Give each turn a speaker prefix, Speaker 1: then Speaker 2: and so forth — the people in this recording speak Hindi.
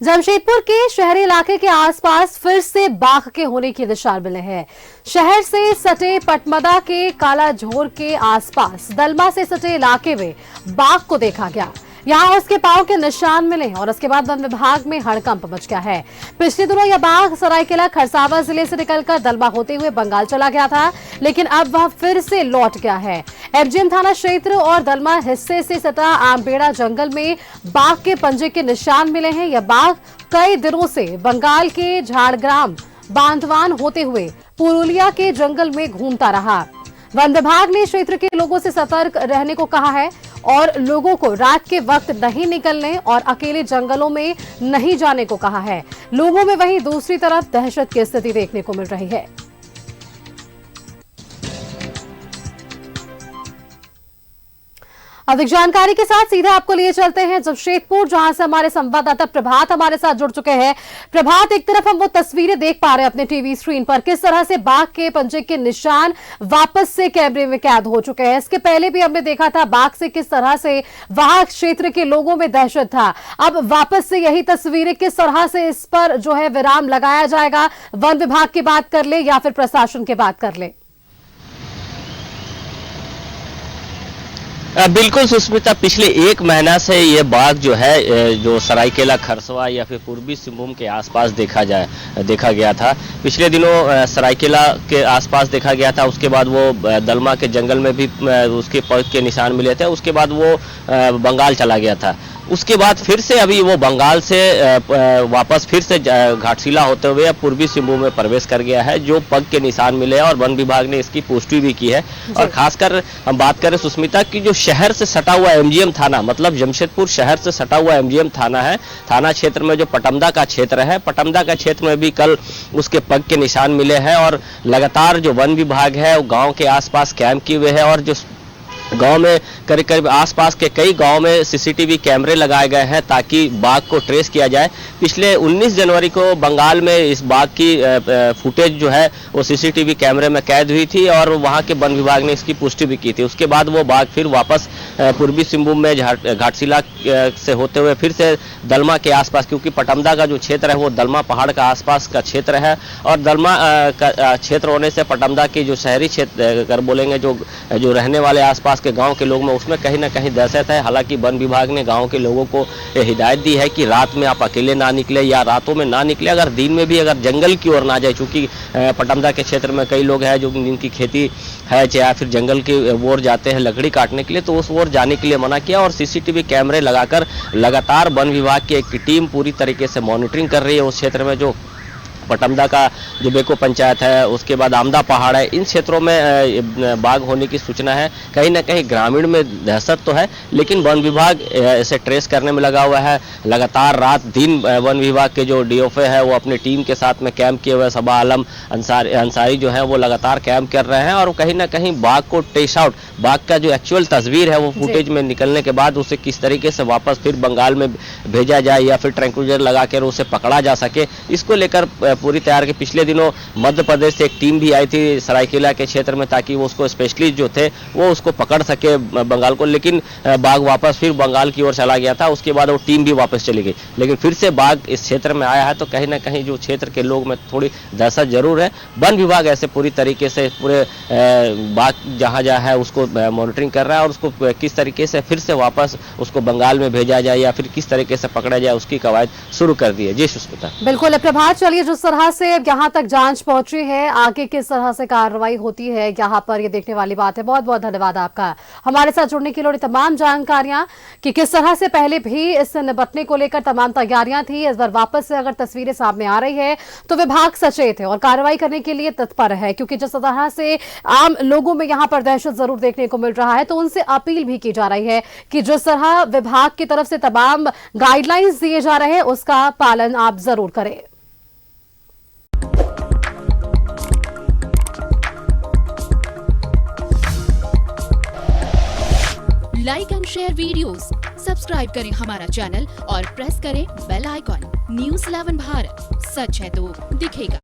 Speaker 1: जमशेदपुर के शहरी इलाके के आसपास फिर से बाघ के होने के निशान मिले हैं। शहर से सटे पटमदा के कालाझोर के आसपास दलमा से सटे इलाके में बाघ को देखा गया। यहां उसके पांव के निशान मिले और उसके बाद वन विभाग में हड़कंप मच गया है। पिछले दिनों यह बाघ सरायकेला खरसावां जिले से निकलकर दलमा होते हुए बंगाल चला गया था, लेकिन अब वह फिर से लौट गया है। एमजीएम थाना क्षेत्र और दलमा हिस्से से सटा आमबेड़ा जंगल में बाघ के पंजे के निशान मिले हैं। यह बाघ कई दिनों से बंगाल के झाड़ग्राम बांधवान होते हुए पुरुलिया के जंगल में घूमता रहा। वन विभाग ने क्षेत्र के लोगों से सतर्क रहने को कहा है और लोगों को रात के वक्त नहीं निकलने और अकेले जंगलों में नहीं जाने को कहा है। लोगों में वहीं दूसरी तरफ दहशत की स्थिति देखने को मिल रही है। अधिक जानकारी के साथ सीधे आपको लिए चलते हैं जमशेदपुर, जहां से हमारे संवाददाता प्रभात हमारे साथ जुड़ चुके हैं। प्रभात, एक तरफ हम वो तस्वीरें देख पा रहे हैं अपने टीवी स्क्रीन पर, किस तरह से बाघ के पंजे के निशान वापस से कैमरे में कैद हो चुके हैं। इसके पहले भी हमने देखा था बाघ से किस तरह से वहां क्षेत्र के लोगों में दहशत था। अब वापस से यही तस्वीरें, किस तरह से इस पर जो है विराम लगाया जाएगा? वन विभाग की बात कर ले या फिर प्रशासन की बात कर ले।
Speaker 2: बिल्कुल सुष्मिता, पिछले एक महीना से ये बाघ जो है जो सरायकेला खरसावां या फिर पूर्वी सिंहभूम के आसपास देखा गया था। पिछले दिनों सरायकेला के आसपास देखा गया था, उसके बाद वो दलमा के जंगल में भी उसके पैर के निशान मिले थे, उसके बाद वो बंगाल चला गया था। उसके बाद फिर से अभी वो बंगाल से वापस फिर से घाटशिला होते हुए पूर्वी सिंहभूम में प्रवेश कर गया है, जो पग के निशान मिले हैं और वन विभाग ने इसकी पुष्टि भी की है। और खासकर हम बात करें सुष्मिता की, जो शहर से सटा हुआ एमजीएम थाना, मतलब जमशेदपुर शहर से सटा हुआ एमजीएम थाना है, थाना क्षेत्र में जो पटमदा का क्षेत्र है, पटमदा का क्षेत्र में भी कल उसके पग के निशान मिले हैं। और लगातार जो वन विभाग है वो गाँव के आसपास कैंप किए हुए है और जो गांव में करीब करीब आसपास के कई गांव में सीसीटीवी कैमरे लगाए गए हैं ताकि बाघ को ट्रेस किया जाए। पिछले 19 जनवरी को बंगाल में इस बाघ की फुटेज जो है वो सीसीटीवी कैमरे में कैद हुई थी और वहां के वन विभाग ने इसकी पुष्टि भी की थी। उसके बाद वो बाघ फिर वापस पूर्वी सिंहभूम में घाटशिला से होते हुए फिर से दलमा के आसपास, क्योंकि पटमदा का जो क्षेत्र है वो दलमा पहाड़ का आसपास का क्षेत्र है और दलमा का क्षेत्र होने से पटमदा की जो शहरी क्षेत्र अगर बोलेंगे जो रहने वाले आसपास के गांव के लोग में उसमें कहीं ना कहीं दहशत है। हालांकि वन विभाग ने गांव के लोगों को हिदायत दी है कि रात में आप अकेले ना निकले या रातों में ना निकले, अगर दिन में भी अगर जंगल की ओर ना जाए, क्योंकि पटमदा के क्षेत्र में कई लोग हैं जो जिनकी खेती है या फिर जंगल की ओर जाते हैं लकड़ी काटने के लिए, तो उस ओर जाने के लिए मना किया। और सीसीटीवी कैमरे लगाकर लगातार वन विभाग की एक टीम पूरी तरीके से मॉनिटरिंग कर रही है उस क्षेत्र में। जो पटमदा का जो बेको पंचायत है, उसके बाद आमदा पहाड़ है, इन क्षेत्रों में बाघ होने की सूचना है। कहीं ना कहीं ग्रामीण में दहशत तो है, लेकिन वन विभाग इसे ट्रेस करने में लगा हुआ है। लगातार रात दिन वन विभाग के जो डीएफओ है वो अपनी टीम के साथ में कैंप किए हुए, सबा आलम अंसारी जो है वो लगातार कैंप कर रहे हैं और कहीं ना कहीं बाघ को ट्रेस आउट, बाघ का जो एक्चुअल तस्वीर है वो फुटेज में निकलने के बाद उसे किस तरीके से वापस फिर बंगाल में भेजा जाए या फिर ट्रैंकुलर लगा कर उसे पकड़ा जा सके, इसको लेकर पूरी तैयार के पिछले दिनों मध्य प्रदेश से एक टीम भी आई थी सरायकेला के क्षेत्र में ताकि वो उसको स्पेशलिस्ट जो थे वो उसको पकड़ सके बंगाल को, लेकिन बाघ वापस फिर बंगाल की ओर चला गया था। उसके बाद वो टीम भी वापस चली गई, लेकिन फिर से बाघ इस क्षेत्र में आया है, तो कहीं ना कहीं जो क्षेत्र के लोग में थोड़ी दहशत जरूर है। वन विभाग ऐसे पूरी तरीके से पूरे बाघ जहां है उसको मॉनिटरिंग कर रहा है और उसको किस तरीके से फिर से वापस उसको बंगाल में भेजा जाए या फिर किस तरीके से पकड़ा जाए उसकी कवायद शुरू कर दी है। जी सुष्मिता।
Speaker 1: बिल्कुल प्रभात, चलिए जिस तरह से यहाँ तक जांच पहुंची है, आगे किस तरह से कार्रवाई होती है यहाँ पर, ये देखने वाली बात है। बहुत बहुत धन्यवाद आपका हमारे साथ जुड़ने के लिए। तमाम जानकारियां कि किस तरह से पहले भी इससे निपटने को लेकर तमाम तैयारियां थी, इस बार वापस से अगर तस्वीरें सामने आ रही है तो विभाग सचेत है और कार्रवाई करने के लिए तत्पर है, क्योंकि जिस तरह से आम लोगों में यहाँ पर दहशत जरूर देखने को मिल रहा है, तो उनसे अपील भी की जा रही है कि जिस तरह विभाग की तरफ से तमाम गाइडलाइंस दिए जा रहे हैं उसका पालन आप जरूर करें।
Speaker 3: Like and share videos, subscribe करें हमारा चैनल और प्रेस करें बेल आइकॉन। न्यूज़ 11 भारत, सच है तो दिखेगा।